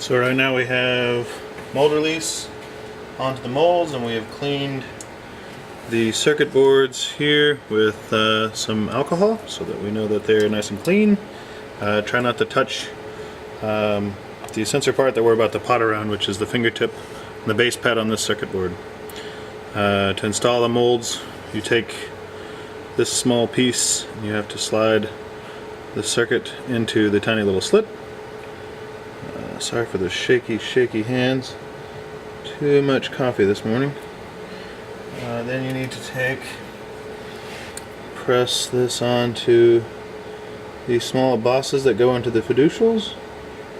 So right now we have mold release onto the molds, and we have cleaned the circuit boards here with some alcohol so that we know that they're nice and clean. Try not to touch the sensor part that we're about to pot around, which is the fingertip and the base pad on this circuit board. To install the molds, you take this small piece and you have to slide the circuit into the tiny little slit. Sorry for the shaky hands. Too much coffee this morning. Then you need to press this onto these small bosses that go into the fiducials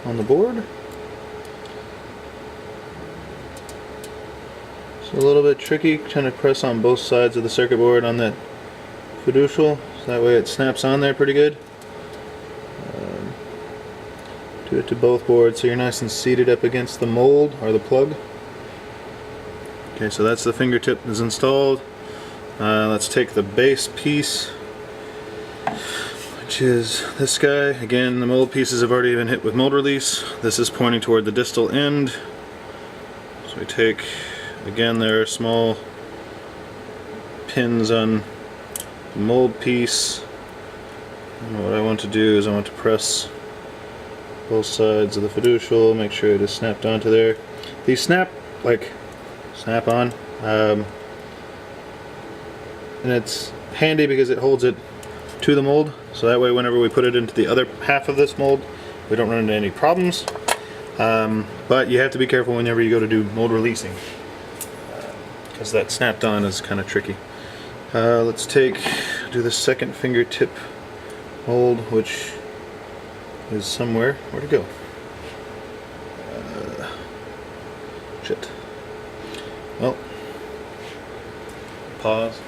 on the board. It's a little bit tricky trying to press on both sides of the circuit board on that fiducial, so that way it snaps on there pretty good. Do it to both boards so you're nice and seated up against the mold or the plug. Okay, so that's the fingertip is installed. Let's take the base piece, which is this guy. Again, the mold pieces have already been hit with mold release. This is pointing toward the distal end. So we take, again, there are small pins on the mold piece. And what I want to do is I want to press both sides of the fiducial, make sure it is snapped onto there. These snap on, and it's handy because it holds it to the mold, so that way whenever we put it into the other half of this mold we don't run into any problems. But you have to be careful whenever you go to do mold releasing, because that snapped on is kind of tricky. Let's do the second fingertip mold, which is somewhere. Where'd it go? Shit. Well, pause.